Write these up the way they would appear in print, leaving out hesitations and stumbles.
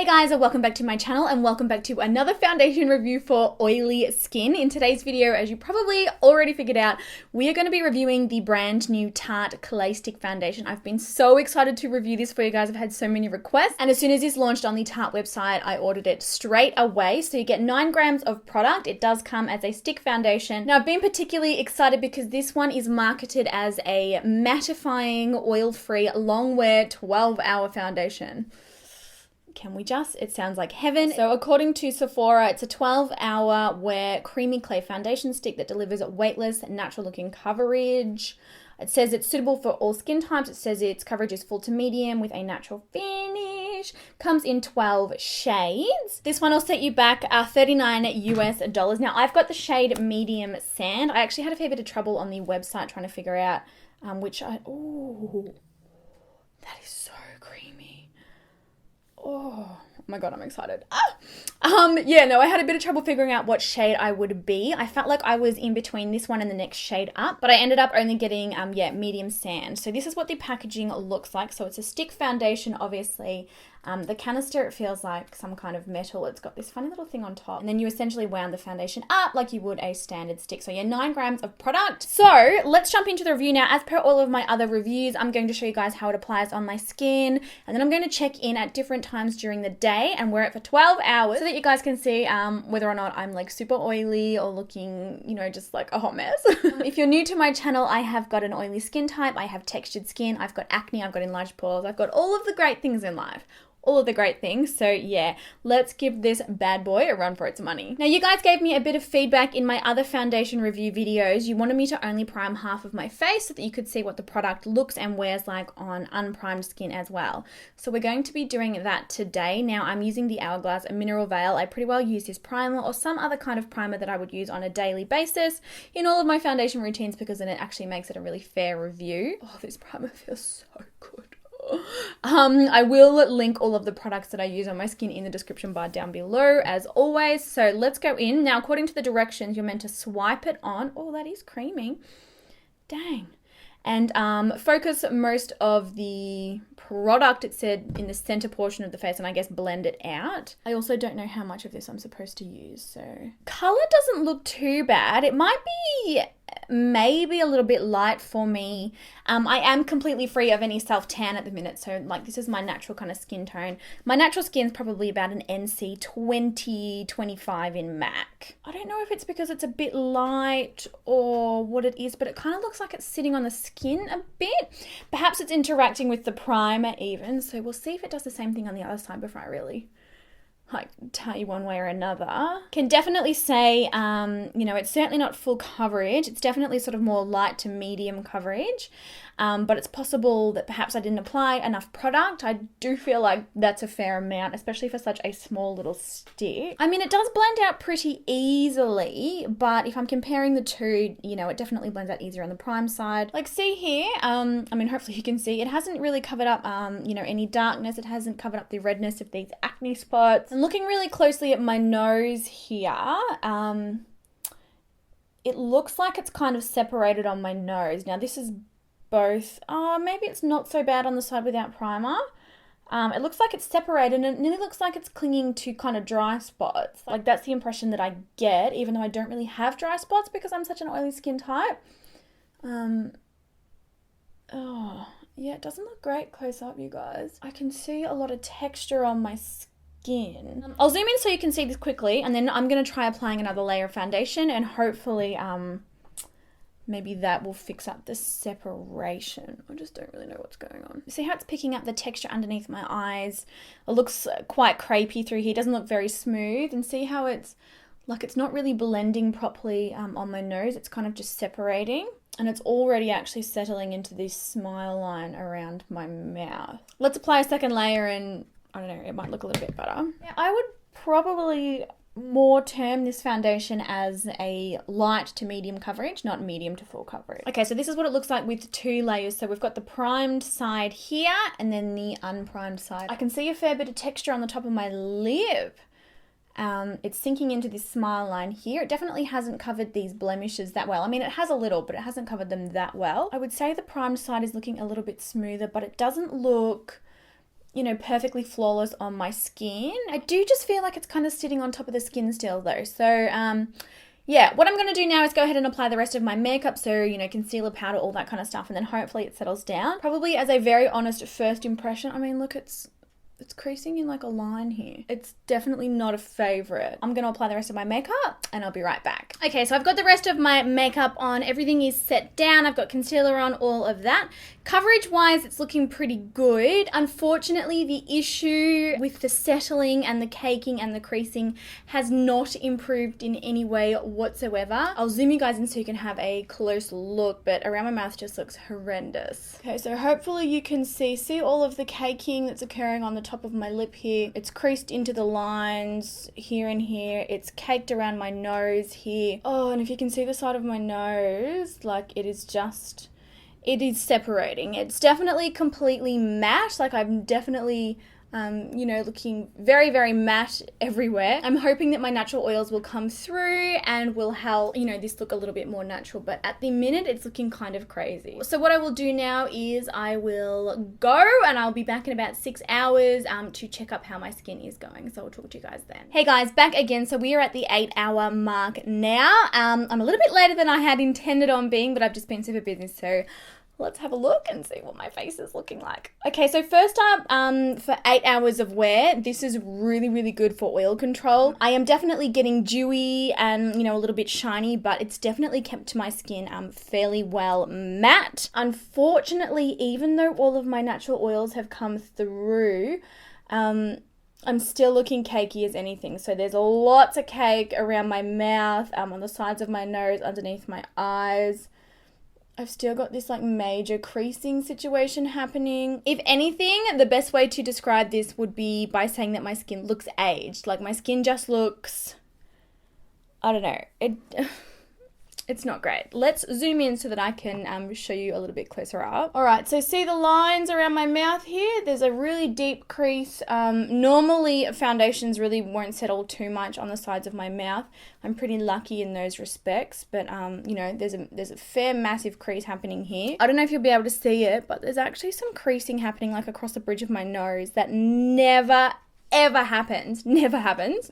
guys, and welcome back to my channel and welcome back to another foundation review for oily skin. In today's video, as you probably already figured out, we are going to be reviewing the brand new Tarte Clay Stick Foundation. I've been so excited to review this for you guys. I've had so many requests, and as soon as this launched on the Tarte website, I ordered it straight away. So you get 9 grams of product. It does come as a stick foundation. Now I've been particularly excited because this one is marketed as a mattifying, oil-free, long wear 12-hour foundation. Can we just? It sounds like heaven. So according to Sephora, it's a 12-hour wear creamy clay foundation stick that delivers weightless, natural looking coverage. It says it's suitable for all skin types. It says its coverage is full to medium with a natural finish. Comes in 12 shades. This one will set you back $39 US. Now I've got the shade medium sand. I actually had a fair bit of trouble on the website trying to figure out ooh, that is so creamy. Oh my god, I'm excited. Yeah, no, I had a bit of trouble figuring out what shade I would be. I felt like I was in between this one and the next shade up, but I ended up only getting, medium sand. So this is what the packaging looks like. So it's a stick foundation, obviously. The canister, it feels like some kind of metal. It's got this funny little thing on top. And then you essentially wound the foundation up like you would a standard stick. So yeah, 9 grams of product. So let's jump into the review now. As per all of my other reviews, I'm going to show you guys how it applies on my skin. And then I'm going to check in at different times during the day and wear it for 12 hours so that you guys can see whether or not I'm like super oily or looking, just like a hot mess. If you're new to my channel, I have got an oily skin type. I have textured skin. I've got acne. I've got enlarged pores. I've got all of the great things in life. All of the great things. So yeah, let's give this bad boy a run for its money. Now you guys gave me a bit of feedback in my other foundation review videos. You wanted me to only prime half of my face so that you could see what the product looks and wears like on unprimed skin as well. So we're going to be doing that today. Now I'm using the Hourglass Mineral Veil. I pretty well use this primer or some other kind of primer that I would use on a daily basis in all of my foundation routines because then it actually makes it a really fair review. Oh, this primer feels so good. I will link all of the products that I use on my skin in the description bar down below as always. So let's go in. Now according to the directions, you're meant to swipe it on. Oh, that is creamy. Dang. And focus most of the product, it said, in the center portion of the face, and I guess blend it out. I also don't know how much of this I'm supposed to use, so. Color doesn't look too bad. It might be maybe a little bit light for me. I am completely free of any self-tan at the minute, so like this is my natural kind of skin tone. My natural skin's probably about an NC 20-25 in MAC. I don't know if it's because it's a bit light or what it is, but it kind of looks like it's sitting on the skin a bit. Perhaps it's interacting with the primer even, so we'll see if it does the same thing on the other side before I really tell you one way or another. Can definitely say, it's certainly not full coverage. It's definitely sort of more light to medium coverage. But it's possible that perhaps I didn't apply enough product. I do feel like that's a fair amount, especially for such a small little stick. I mean, it does blend out pretty easily, but if I'm comparing the two, it definitely blends out easier on the prime side. Like see here, hopefully you can see, it hasn't really covered up, any darkness. It hasn't covered up the redness of these acne spots. And looking really closely at my nose here, it looks like it's kind of separated on my nose. Now this is both, maybe it's not so bad on the side without primer. It looks like it's separated and it nearly looks like it's clinging to kind of dry spots. Like that's the impression that I get, even though I don't really have dry spots because I'm such an oily skin type. Yeah, it doesn't look great close up, you guys. I can see a lot of texture on my skin. I'll zoom in so you can see this quickly, and then I'm going to try applying another layer of foundation and hopefully, maybe that will fix up the separation. I just don't really know what's going on. See how it's picking up the texture underneath my eyes? It looks quite crepey through here. It doesn't look very smooth. And see how it's like it's not really blending properly on my nose. It's kind of just separating. And it's already actually settling into this smile line around my mouth. Let's apply a second layer and I don't know, it might look a little bit better. Yeah, I would probably more term this foundation as a light to medium coverage, not medium to full coverage. Okay, so this is what it looks like with 2 layers. So we've got the primed side here and then the unprimed side. I can see a fair bit of texture on the top of my lip. It's sinking into this smile line here. It definitely hasn't covered these blemishes that well. I mean, it has a little, but it hasn't covered them that well. I would say the primed side is looking a little bit smoother, but it doesn't look you know, perfectly flawless on my skin. I do just feel like it's kind of sitting on top of the skin still though. So, yeah, what I'm going to do now is go ahead and apply the rest of my makeup. So, you know, concealer, powder, all that kind of stuff. And then hopefully it settles down. Probably as a very honest first impression. I mean, look, it's creasing in like a line here. It's definitely not a favorite. I'm going to apply the rest of my makeup and I'll be right back. Okay, so I've got the rest of my makeup on. Everything is set down. I've got concealer on, all of that. Coverage wise, it's looking pretty good. Unfortunately, the issue with the settling and the caking and the creasing has not improved in any way whatsoever. I'll zoom you guys in so you can have a close look, but around my mouth just looks horrendous. Okay, so hopefully you can see all of the caking that's occurring on the top of my lip here. It's creased into the lines here and here. It's caked around my nose here. Oh, and if you can see the side of my nose, like it is separating. It's definitely completely matte. Like I'm definitely, you know, looking very, very matte everywhere. I'm hoping that my natural oils will come through and will help, you know, this look a little bit more natural. But at the minute, it's looking kind of crazy. So what I will do now is I will go and I'll be back in about 6 hours to check up how my skin is going. So I'll talk to you guys then. Hey guys, back again. So we are at the 8-hour mark now. I'm a little bit later than I had intended on being, but I've just been super busy. So let's have a look and see what my face is looking like. Okay, so first up, for 8 hours of wear, this is really, really good for oil control. I am definitely getting dewy and, you know, a little bit shiny, but it's definitely kept my skin fairly well matte. Unfortunately, even though all of my natural oils have come through, I'm still looking cakey as anything. So there's lots of cake around my mouth, on the sides of my nose, underneath my eyes. I've still got this like major creasing situation happening. If anything, the best way to describe this would be by saying that my skin looks aged. Like my skin just looks, I don't know. It's not great. Let's zoom in so that I can show you a little bit closer up. All right, so see the lines around my mouth here? There's a really deep crease. Normally, foundations really won't settle too much on the sides of my mouth. I'm pretty lucky in those respects, but you know, there's a fair massive crease happening here. I don't know if you'll be able to see it, but there's actually some creasing happening like across the bridge of my nose that never happens.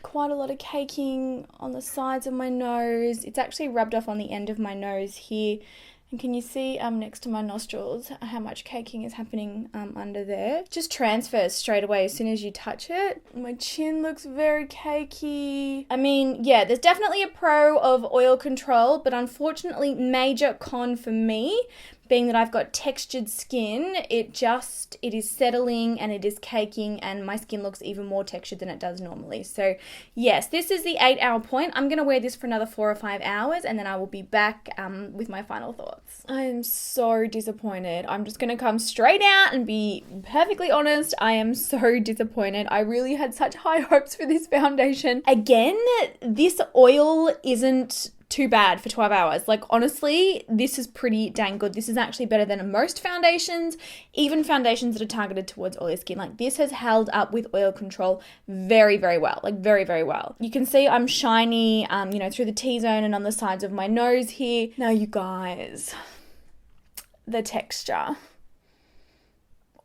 Quite a lot of caking on the sides of my nose. It's actually rubbed off on the end of my nose here. And can you see next to my nostrils how much caking is happening under there? Just transfers straight away as soon as you touch it. My chin looks very cakey. I mean, yeah, there's definitely a pro of oil control, but unfortunately major con for me, being that I've got textured skin, it is settling and it is caking and my skin looks even more textured than it does normally. So yes, this is the 8-hour point. I'm going to wear this for another 4 or 5 hours and then I will be back with my final thoughts. I am so disappointed. I'm just going to come straight out and be perfectly honest. I am so disappointed. I really had such high hopes for this foundation. Again, this oil isn't too bad for 12 hours. Like honestly, this is pretty dang good. This is actually better than most foundations, even foundations that are targeted towards oily skin. Like this has held up with oil control very, very well. Like very, very well. You can see I'm shiny, you know, through the T-zone and on the sides of my nose here. Now you guys, the texture.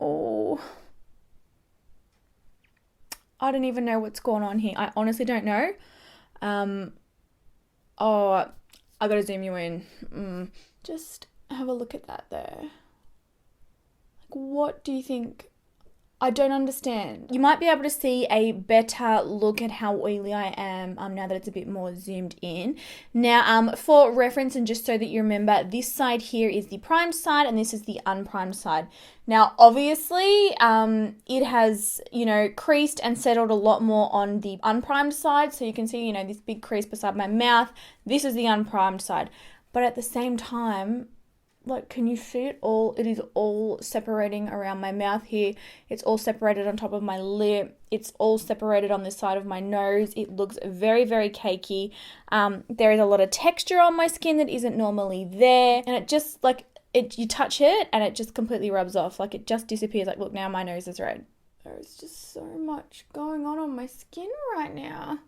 Oh, I don't even know what's going on here. I honestly don't know. Oh, I gotta zoom you in. Just have a look at that there. Like, what do you think? I don't understand. You might be able to see a better look at how oily I am now that it's a bit more zoomed in. Now, for reference and just so that you remember, this side here is the primed side and this is the unprimed side. Now, obviously, it has, you know, creased and settled a lot more on the unprimed side. So you can see, you know, this big crease beside my mouth. This is the unprimed side. But at the same time, like, can you see it all? It is all separating around my mouth here. It's all separated on top of my lip. It's all separated on this side of my nose. It looks very, very cakey. There is a lot of texture on my skin that isn't normally there. And it just, like, you touch it and it just completely rubs off. Like, it just disappears. Like, look, now my nose is red. There is just so much going on my skin right now.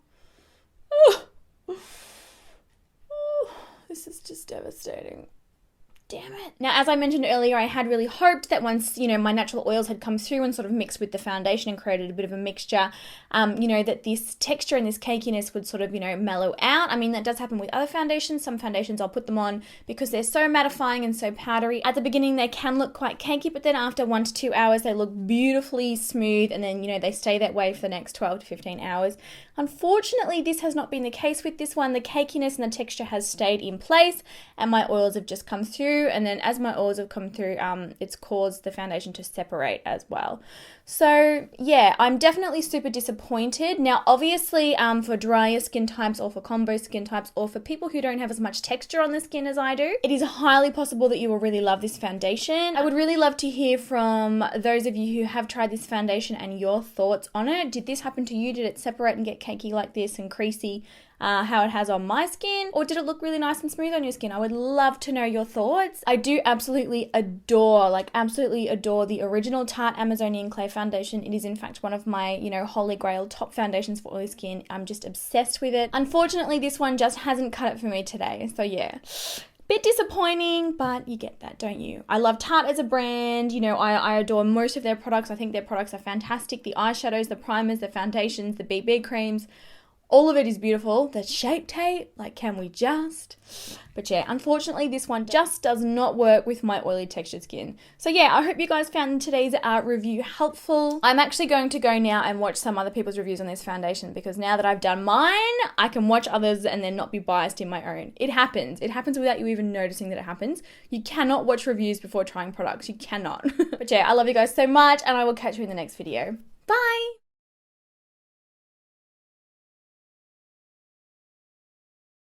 This is just devastating. damn it. Now, as I mentioned earlier, I had really hoped that once, you know, my natural oils had come through and sort of mixed with the foundation and created a bit of a mixture, you know, that this texture and this cakiness would sort of, you know, mellow out. I mean, that does happen with other foundations. Some foundations I'll put them on because they're so mattifying and so powdery. At the beginning, they can look quite cakey, but then after 1 to 2 hours, they look beautifully smooth, and then, you know, they stay that way for the next 12 to 15 hours. Unfortunately, this has not been the case with this one. The cakiness and the texture has stayed in place, and my oils have just come through, and then as my oils have come through, it's caused the foundation to separate as well. So yeah, I'm definitely super disappointed. Now, obviously, for drier skin types or for combo skin types or for people who don't have as much texture on the skin as I do, it is highly possible that you will really love this foundation. I would really love to hear from those of you who have tried this foundation and your thoughts on it. Did this happen to you? Did it separate and get cakey like this and creasy? How it has on my skin, or did it look really nice and smooth on your skin? I would love to know your thoughts. I do absolutely adore the original Tarte Amazonian Clay Foundation. It is in fact one of my, you know, holy grail top foundations for oily skin. I'm just obsessed with it. Unfortunately, this one just hasn't cut it for me today. So yeah. Bit disappointing, but you get that, don't you? I love Tarte as a brand. You know, I adore most of their products. I think their products are fantastic. The eyeshadows, the primers, the foundations, the BB creams. All of it is beautiful. The Shape Tape, like, can we just? But yeah, unfortunately, this one just does not work with my oily textured skin. So yeah, I hope you guys found today's review helpful. I'm actually going to go now and watch some other people's reviews on this foundation, because now that I've done mine, I can watch others and then not be biased in my own. It happens. It happens without you even noticing that it happens. You cannot watch reviews before trying products. You cannot. But yeah, I love you guys so much, and I will catch you in the next video. Bye!